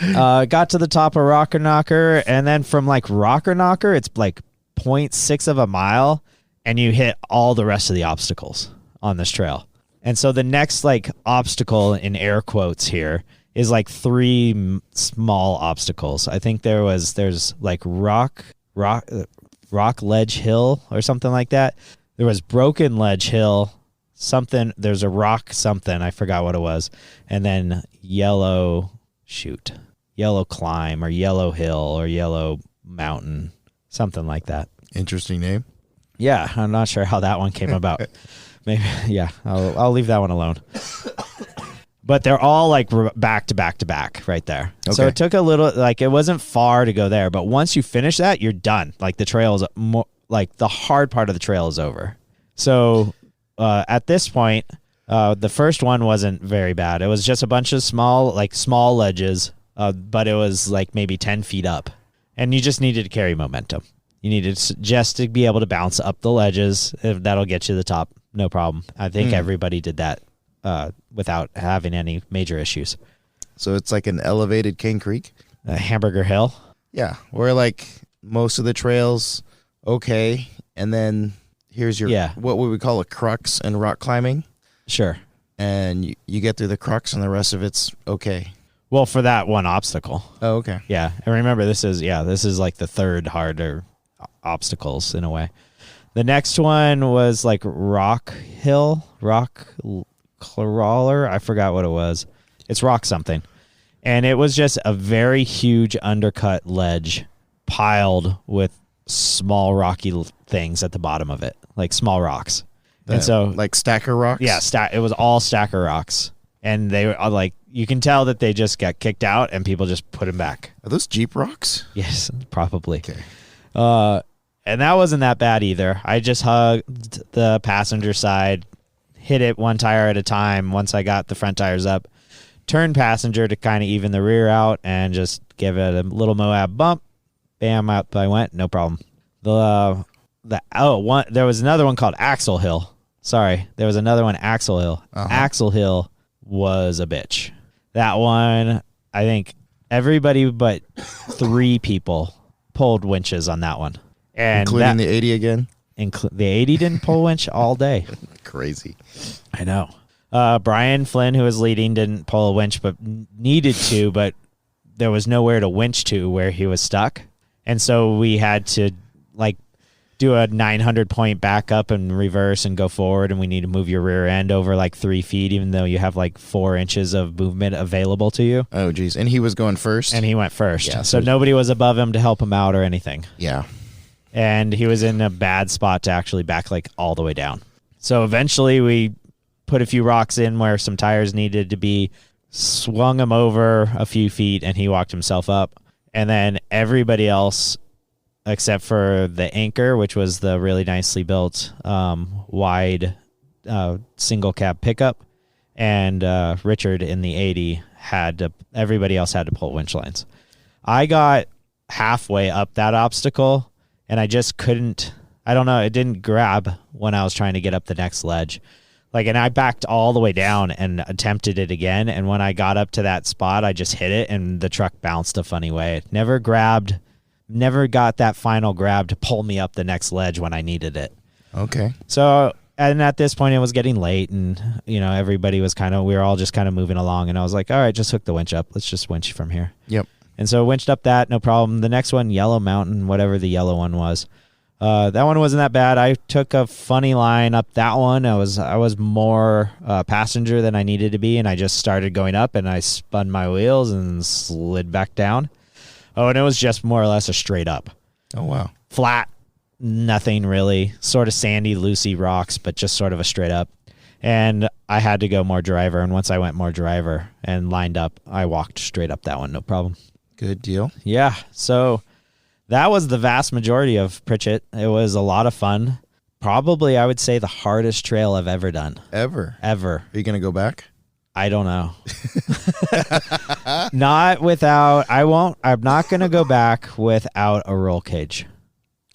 Got to the top of Rocker Knocker, and then from like Rocker Knocker, it's like 0.6 of a mile, and you hit all the rest of the obstacles on this trail. And so the next like obstacle in air quotes here is like 3 small obstacles. I think there's like rock ledge hill or something like that. There was broken ledge hill, something, there's a rock something, I forgot what it was. And then yellow climb or yellow hill or yellow mountain, something like that. Interesting name. Yeah, I'm not sure how that one came about. Maybe, yeah, I'll leave that one alone. But they're all like back to back to back right there. Okay. So it took a little, like it wasn't far to go there, but once you finish that, you're done. Like the trail is like the hard part of the trail is over. So at this point, the first one wasn't very bad. It was just a bunch of small ledges, but it was like maybe 10 feet up, and you just needed to carry momentum. You needed just to be able to bounce up the ledges. That'll get you to the top. No problem. I think everybody did that without having any major issues. So it's like an elevated Cane Creek? Hamburger Hill? Yeah, where like most of the trails, okay, and then here's your, what we would call a crux in rock climbing. Sure. And you get through the crux and the rest of it's okay. Well, for that one obstacle. Oh, okay. Yeah, and remember this is like the third harder obstacles in a way. The next one was like rock crawler. I forgot what it was. It's rock something. And it was just a very huge undercut ledge piled with small rocky things at the bottom of it, like small rocks. And so like stacker rocks? Yeah, it was all stacker rocks. And they were like, you can tell that they just got kicked out and people just put them back. Are those Jeep rocks? Yes, probably. Okay. And that wasn't that bad either. I just hugged the passenger side, hit it one tire at a time once I got the front tires up, turned passenger to kind of even the rear out, and just give it a little Moab bump. Bam, out I went, no problem. There was another one called Axle Hill. Sorry, there was another one, Axle Hill. Axle Hill was a bitch. That one, I think everybody but 3 people pulled winches on that one. And including the 80 again? The 80 didn't pull winch all day. Crazy. I know. Brian Flynn, who was leading, didn't pull a winch, but needed to, but there was nowhere to winch to where he was stuck. And so we had to like do a 900 point back up and reverse and go forward. And we need to move your rear end over like 3 feet, even though you have like 4 inches of movement available to you. Oh, geez. And he was going first? And he went first. Yeah, so nobody was above him to help him out or anything. Yeah. And he was in a bad spot to actually back like all the way down. So eventually we put a few rocks in where some tires needed to be, swung him over a few feet, and he walked himself up. And then everybody else, except for the Anchor, which was the really nicely built wide single cab pickup, and Richard in the 80, everybody else had to pull winch lines. I got halfway up that obstacle, and I just couldn't, I don't know, it didn't grab when I was trying to get up the next ledge. And I backed all the way down and attempted it again. And when I got up to that spot, I just hit it and the truck bounced a funny way. It never got that final grab to pull me up the next ledge when I needed it. Okay. So, and at this point it was getting late and, everybody was we were all just kind of moving along. And I was like, all right, just hook the winch up. Let's just winch from here. Yep. And so winched up that, no problem. The next one, Yellow Mountain, whatever the yellow one was. That one wasn't that bad. I took a funny line up that one. I was more passenger than I needed to be, and I just started going up, and I spun my wheels and slid back down. Oh, and it was just more or less a straight up. Oh, wow. Flat, nothing really. Sort of sandy, loosey rocks, but just sort of a straight up. And I had to go more driver, and once I went more driver and lined up, I walked straight up that one, no problem. Good deal. Yeah, so that was the vast majority of Pritchett. It was a lot of fun. Probably, I would say, the hardest trail I've ever done. Ever? Ever. Are you going to go back? I don't know. I'm not going to go back without a roll cage.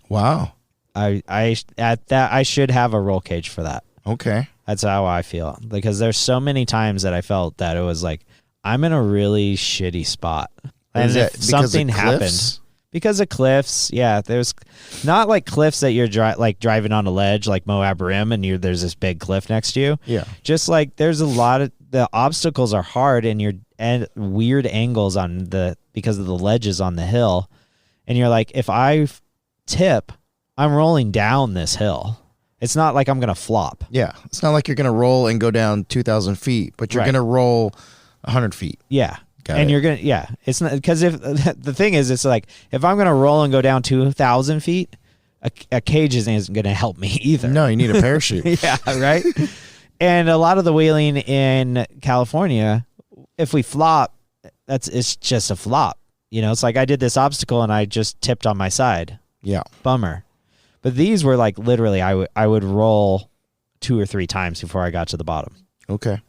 Wow. I should have a roll cage for that. Okay. That's how I feel. Because there's so many times that I felt that it was like, I'm in a really shitty spot. And if something happened. Because of cliffs, yeah. There's not like cliffs that you're driving on a ledge like Moab Rim and there's this big cliff next to you. Yeah. Just like there's a lot of the obstacles are hard and weird angles because of the ledges on the hill. And you're like, if I tip, I'm rolling down this hill. It's not like I'm going to flop. Yeah. It's not like you're going to roll and go down 2,000 feet, but you're going to roll 100 feet. Yeah. And you're going to, yeah, it's not because if the thing is, it's like if I'm going to roll and go down 2,000 feet, a cage isn't going to help me either. No, you need a parachute. Yeah, right. And a lot of the wheeling in California, if we flop, it's just a flop. It's like I did this obstacle and I just tipped on my side. Yeah. Bummer. But these were like literally I would roll 2 or 3 times before I got to the bottom. Okay.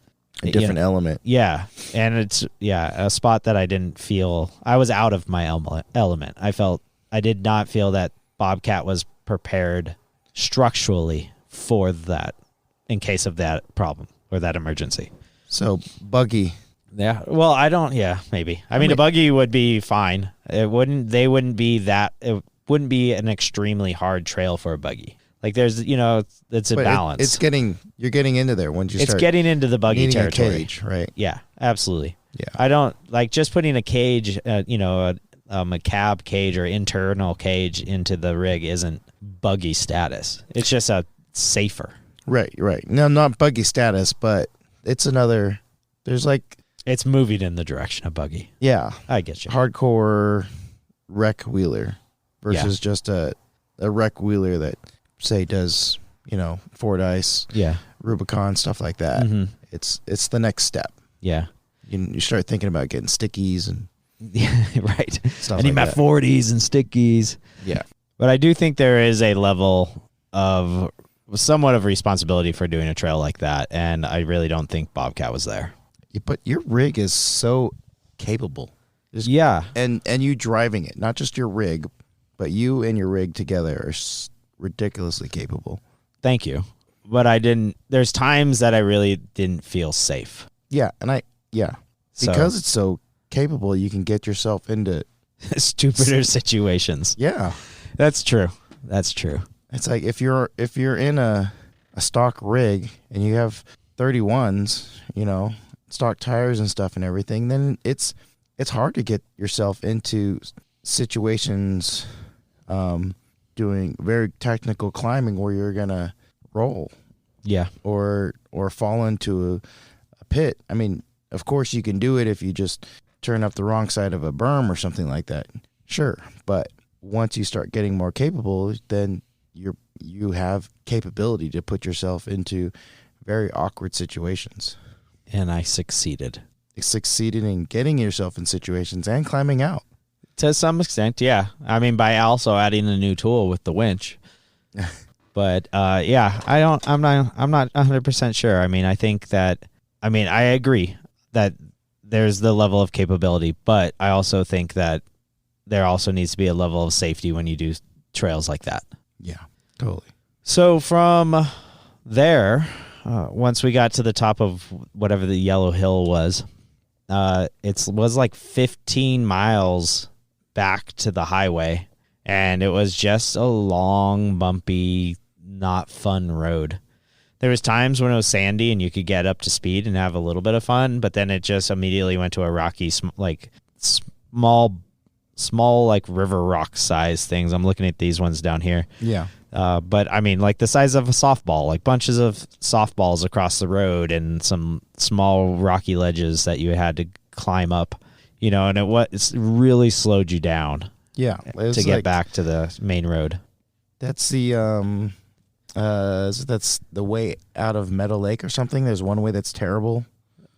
A different element. Yeah. And it's, a spot that I didn't feel, I was out of my element. I did not feel that Bobcat was prepared structurally for that in case of that problem or that emergency. So buggy. Yeah. Well, maybe. I mean, a buggy would be fine. It wouldn't be an extremely hard trail for a buggy. Like there's, it's a balance. You're getting into there once you start. It's getting into the buggy territory. A cage, right? Yeah, absolutely. Yeah. I don't like just putting a cage, a cab cage or internal cage into the rig isn't buggy status. It's just safer. Right. No, not buggy status, but it's another, it's moving in the direction of buggy. Yeah. I get you. Hardcore wreck wheeler versus just a wreck wheeler that, say, does Ford Ice, Rubicon, stuff like that. Mm-hmm. It's the next step. Yeah, you start thinking about getting stickies and right. Stuff I need my 40s and stickies. Yeah, but I do think there is a level of somewhat of responsibility for doing a trail like that, and I really don't think Bobcat was there. But your rig is so capable. And you driving it, not just your rig, but you and your rig together are ridiculously capable. Thank you. But there's times that I really didn't feel safe. Yeah. And because it's so capable, you can get yourself into stupider situations. Yeah. That's true. That's true. It's like if you're in a stock rig and you have 31s, stock tires and stuff and everything, then it's hard to get yourself into situations doing very technical climbing where you're gonna roll. Yeah. Or fall into a pit. I mean, of course you can do it if you just turn up the wrong side of a berm or something like that. Sure. But once you start getting more capable, then you have capability to put yourself into very awkward situations. And I succeeded. Succeeded in getting yourself in situations and climbing out. To some extent, yeah. I mean, by also adding a new tool with the winch. But yeah, I'm not 100% sure. I mean, I agree that there's the level of capability, but I also think that there also needs to be a level of safety when you do trails like that. Yeah, totally. So from there, once we got to the top of whatever the yellow hill was, it was like 15 miles back to the highway, and it was just a long, bumpy, not fun road. There was times when it was sandy and you could get up to speed and have a little bit of fun, but then it just immediately went to a rocky, small like river rock size things. I'm looking at these ones down here. Yeah. But I mean, like the size of a softball, like bunches of softballs across the road and some small rocky ledges that you had to climb up, and it really slowed you down. Yeah. To get back to the main road. That's the that's the way out of Meadow Lake or something. There's one way that's terrible.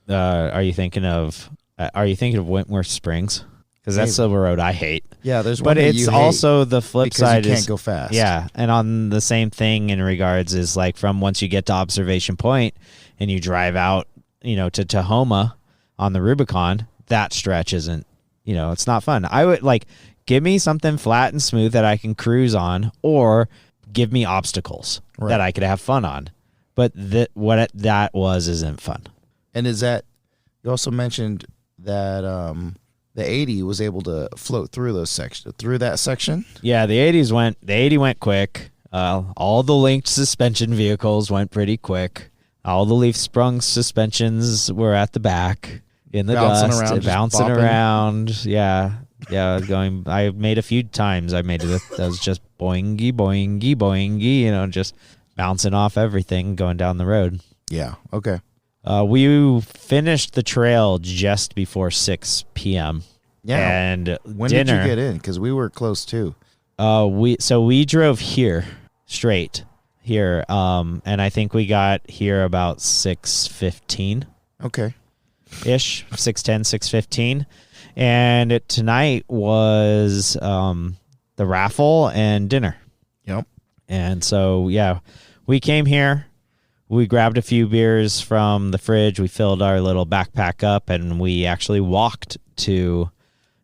Are you thinking of Wentworth Springs? Because that's the road I hate. Yeah, there's but one that it's you also the flip side you is can't go fast. Yeah, and on the same thing in regards is like from once you get to Observation Point and you drive out, to Tahoma on the Rubicon, that stretch isn't, it's not fun. I would give me something flat and smooth that I can cruise on, or give me obstacles that I could have fun on. But what that was isn't fun. And is that you also mentioned that the 80 was able to float through that section? Yeah, the 80 went quick. All the linked suspension vehicles went pretty quick. All the leaf sprung suspensions were at the back in the dust, bouncing around. Yeah. Yeah, I made a few times. I made it. That was just boingy, boingy, boingy, just bouncing off everything going down the road. Yeah. Okay. We finished the trail just before 6 p.m. Yeah. And when dinner, did you get in? Because we were close too. We drove here, straight here, and I think we got here about 6:15. Okay. Ish, 6:10, 6:15. And tonight was the raffle and dinner. Yep. And so, yeah, we came here. We grabbed a few beers from the fridge. We filled our little backpack up, and we actually walked to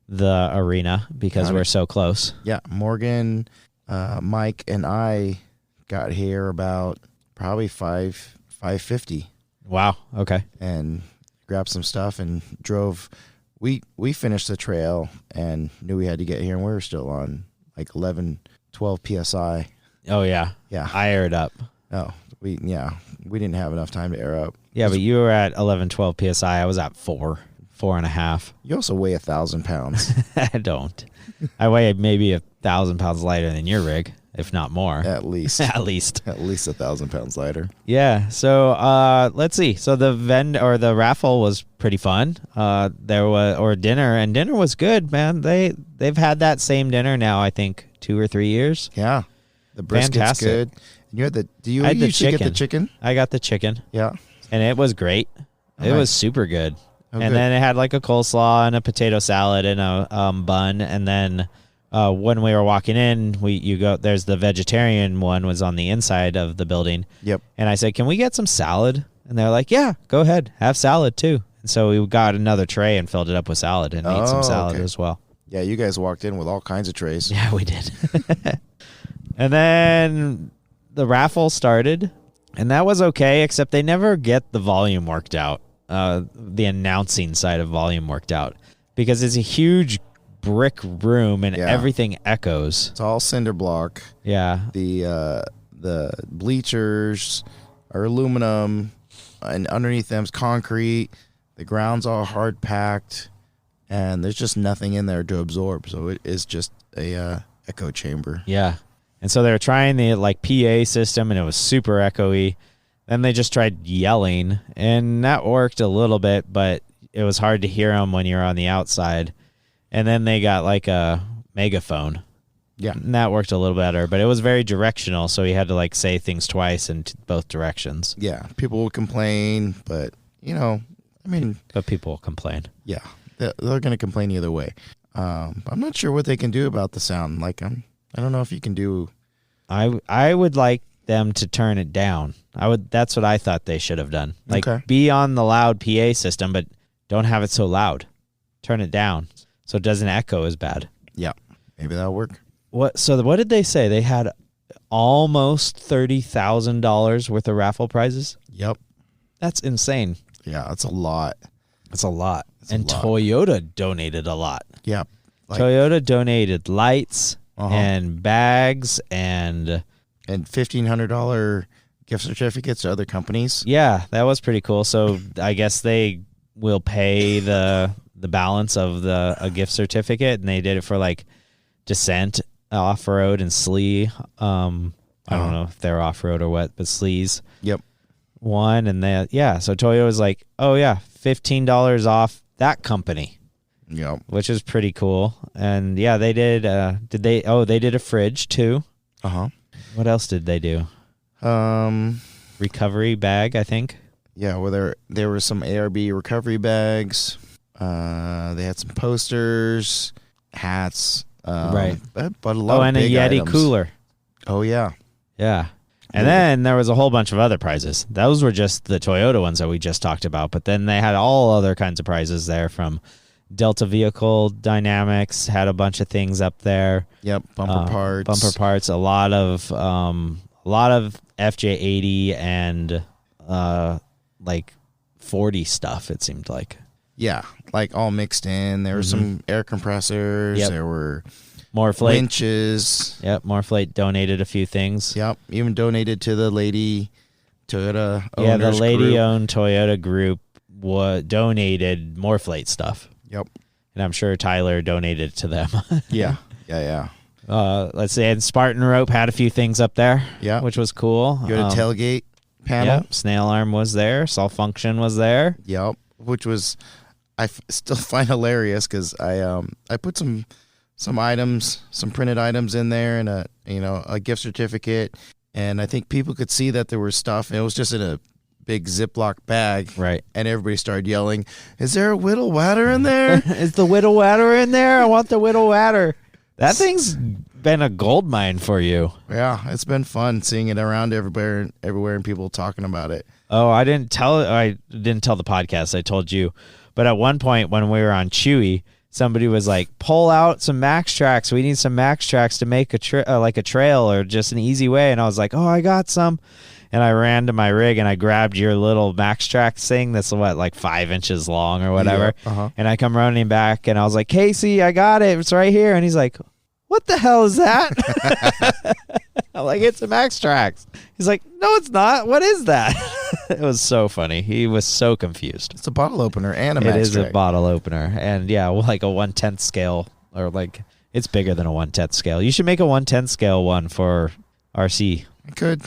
the arena because we're so close. Yeah. Morgan, Mike, and I got here about probably 5:50. Wow. Okay. And grabbed some stuff and drove. We finished the trail and knew we had to get here, and we were still on like 11, 12 PSI. Oh, yeah. Yeah. I aired up. Oh, we didn't have enough time to air up. Yeah, but you were at 11, 12 PSI. I was at 4.5. You also weigh 1,000 pounds. I don't. I weigh maybe 1,000 pounds lighter than your rig, if not more. At least. At least. At least 1,000 pounds lighter. Yeah. So let's see. So the raffle was pretty fun. Dinner was good, man. They've had that same dinner now, I think 2 or 3 years. Yeah. The brisket's Fantastic. good. And you had I had usually get the chicken? I got the chicken. Yeah. And it was great. It was super good. Oh, and good. then it had like a coleslaw and a potato salad and a bun. And then when we were walking in, there's the vegetarian one was on the inside of the building. Yep. And I said, can we get some salad? And they're like, yeah, go ahead. Have salad too. And so we got another tray and filled it up with salad and ate some salad as well. Yeah, you guys walked in with all kinds of trays. Yeah, we did. And then the raffle started, and that was okay, except they never get the volume worked out, the announcing side of volume worked out, because it's a huge brick room and Yeah. everything echoes. It's all cinder block. Yeah. The bleachers are aluminum, and underneath them's concrete. The ground's all hard packed, and there's just nothing in there to absorb. So it is just a echo chamber. Yeah. And so they were trying the like PA system, and it was super echoey. Then they just tried yelling, and that worked a little bit, but it was hard to hear them when you're on the outside. And then they got like a megaphone. Yeah. And that worked a little better, but it was very directional, so you had to like say things twice in both directions. Yeah. People will complain, but, you know, I mean. But people will complain. Yeah. They're going to complain either way. I'm not sure what they can do about the sound. Like, I don't know if you can do. I would like them to turn it down. That's what I thought they should have done. Like, Okay. be on the loud PA system, but don't have it so loud. Turn it down so it doesn't echo as bad. Yeah. Maybe that'll work. What did they say? They had almost $30,000 worth of raffle prizes? Yep. That's insane. Yeah. That's a lot. That's a lot. a And lot. Toyota donated a lot. Yeah. Like, Toyota donated lights Uh-huh. and bags and $1,500 gift certificates to other companies. yeah, that was pretty cool. So I guess they will pay the balance of a gift certificate, and they did it for like Descent, Offroad, and Slee. I don't know if they're off-road or what, but Slee's Yep. one. And so Toyota was like, oh yeah, $15 off that company, Yep. which is pretty cool. And yeah, they did. They did a fridge too. Uh-huh. What else did they do? Recovery bag, I think. Yeah, well, there were some ARB recovery bags. They had some posters, hats. Right. But a lot of And a big Yeti items. cooler. Oh, yeah. Yeah. And then there was a whole bunch of other prizes. Those were just the Toyota ones that we just talked about. But then they had all other kinds of prizes there, from Delta Vehicle Dynamics, had a bunch of things up there. Yep, bumper parts. A lot of FJ80 and like 40 stuff, it seemed like. Yeah, like all mixed in. There were some air compressors. Yep. There were Morflate. winches. Yep, Morflate donated a few things. Yep, even donated to the lady Toyota Yeah, the owners group. lady-owned Toyota group donated Morflate stuff. Yep. And I'm sure Tyler donated to them. Yeah. Yeah. Let's see, and Spartan Rope had a few things up there, Yeah. which was cool. You had a tailgate panel. Yep, Snail Arm was there. Soul Function was there. Yep. Which was, still find hilarious because I put some items, some printed items in there, and a gift certificate, and I think people could see that there was stuff. And it was just in a big Ziploc bag, Right. And everybody started yelling, "Is there a Whittle Watter in there?" Is the Whittle Watter in there? I want the Whittle Watter. That thing's been a gold mine for you. Yeah, it's been fun seeing it around everywhere, and people talking about it. Oh, I didn't tell the podcast. I told you. But at one point when we were on Chewy, somebody was like, pull out some Max Tracks. We need some Max Tracks to make a trail or just an easy way. And I was like, oh, I got some. And I ran to my rig and I grabbed your little Max Tracks thing that's like 5 inches long or whatever. Yeah, uh-huh. And I come running back and I was like, Casey, I got it. It's right here. And he's like, what the hell is that? I'm like, it's a Max Tracks. He's like, no, it's not. What is that? It was so funny. He was so confused. It's a bottle opener and a It Max is Track. a bottle opener. And yeah, like a 1/10 scale, or like it's bigger than a 1/10 scale. You should make a 1/10 scale one for RC. I could.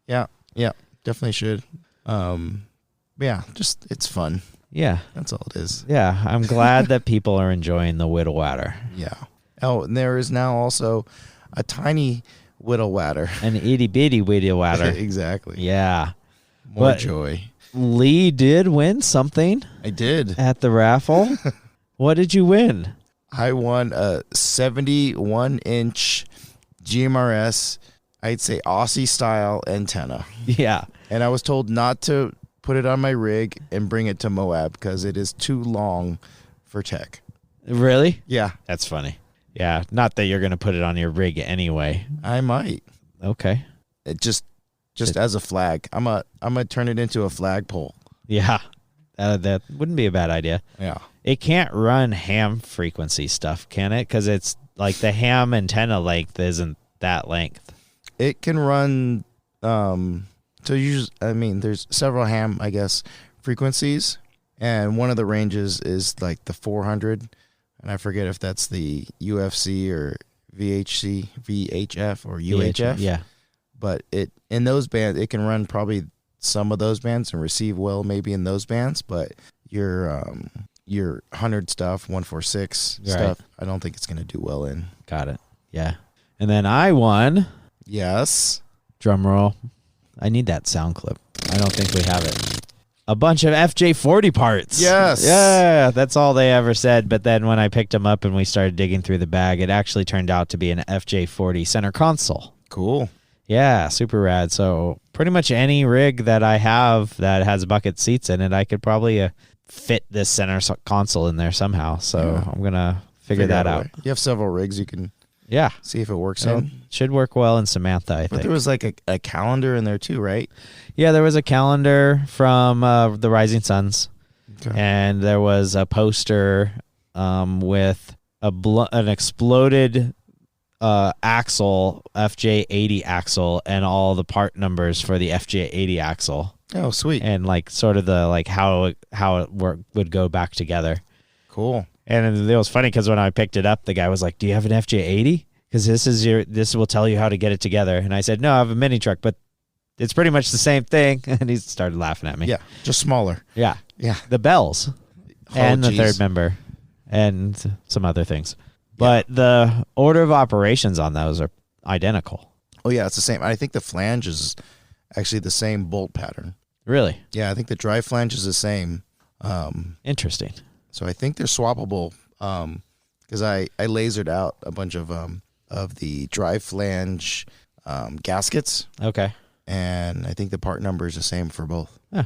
Yeah, definitely should. Yeah, just it's fun. Yeah. That's all it is. Yeah. I'm glad that people are enjoying the Whittle Watter. Yeah. Oh, and there is now also a tiny Whittle Watter. An itty bitty Whittle Watter. Exactly. Yeah. More But- joy. Lee did win something I did. at the raffle. What did you win? I won a 71-inch GMRS, I'd say Aussie style antenna. Yeah. And I was told not to put it on my rig and bring it to Moab because it is too long for tech. Really? Yeah, That's funny. Yeah. Not that you're going to put it on your rig anyway. I might. Okay. It just as a flag. I'm gonna turn it into a flagpole. Yeah. That wouldn't be a bad idea. Yeah. It can't run ham frequency stuff, can it? Because it's like the ham antenna length isn't that length. It can run. There's several ham, I guess, frequencies, and one of the ranges is like the 400, and I forget if that's the UFC or VHF or UHF. Yeah. But in those bands, it can run probably some of those bands and receive well maybe in those bands, but your 100 stuff, 146 stuff, I don't think it's going to do well in. Got it. Yeah. And then I won. Yes. Drum roll. I need that sound clip. I don't think we have it. A bunch of FJ40 parts. Yes. Yeah, that's all they ever said. But then when I picked them up and we started digging through the bag, it actually turned out to be an FJ40 center console. Cool. Yeah, super rad. So pretty much any rig that I have that has bucket seats in it, I could probably fit this center console in there somehow. So I'm going to figure that out. You have several rigs you can see if it works in. in. Should work well in Samantha, I think. But there was like a calendar in there too, right? Yeah, there was a calendar from the Rising Suns. Okay. And there was a poster with an exploded axle, FJ80 axle, and all the part numbers for the FJ80 axle. Oh, sweet. And like sort of the like how it would go back together. Cool. And it was funny because when I picked it up, the guy was like, "Do you have an FJ80? Because this will tell you how to get it together." And I said, "No, I have a mini truck, but it's pretty much the same thing." And he started laughing at me. Yeah, just smaller. Yeah. Yeah. The bells and the geez. third member and some other things. But the order of operations on those are identical. Oh, yeah, it's the same. I think the flange is actually the same bolt pattern. Really? Yeah, I think the drive flange is the same. Interesting. So I think they're swappable because I lasered out a bunch of the drive flange gaskets. Okay. And I think the part number is the same for both. Oh,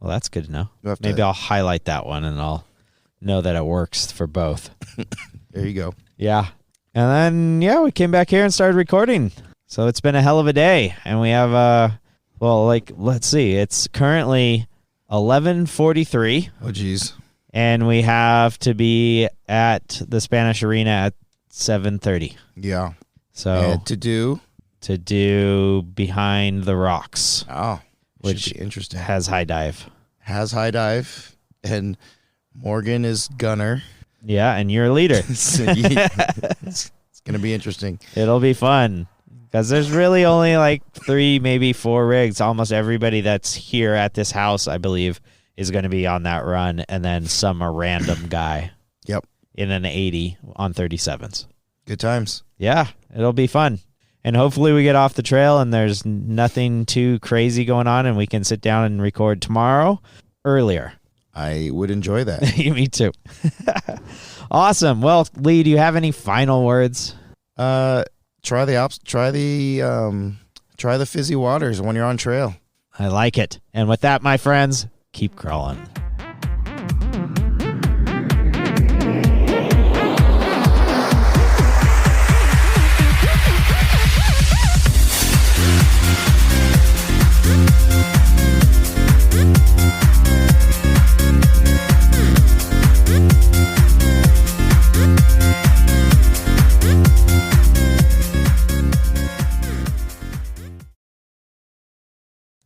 well, that's good to know. Maybe I'll highlight that one and I'll know that it works for both. There you go. Yeah. And then, we came back here and started recording. So it's been a hell of a day. And we have, let's see. It's currently 11:43. Oh, geez. And we have to be at the Spanish Arena at 7:30. Yeah. So and to do Behind the Rocks. Oh, which should be interesting. Has high dive. And Morgan is gunner. Yeah, and you're a leader. It's going to be interesting. It'll be fun because there's really only like 3, maybe 4 rigs. Almost everybody that's here at this house, I believe, is going to be on that run, and then some random guy. Yep. In an 80 on 37s. Good times. Yeah, it'll be fun. And hopefully we get off the trail and there's nothing too crazy going on and we can sit down and record tomorrow earlier. I would enjoy that. Me too. Awesome. Well, Lee, do you have any final words? Try the fizzy waters when you're on trail. I like it. And with that, my friends, keep crawling.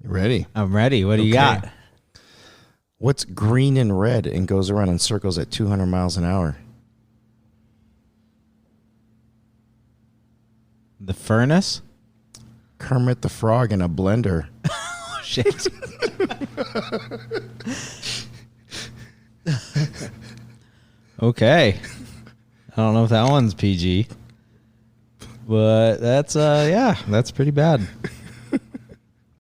Ready? I'm ready. What do you got? What's green and red and goes around in circles at 200 miles an hour? The furnace? Kermit the Frog in a blender. Oh, shit. Okay. I don't know if that one's PG. But that's, that's pretty bad.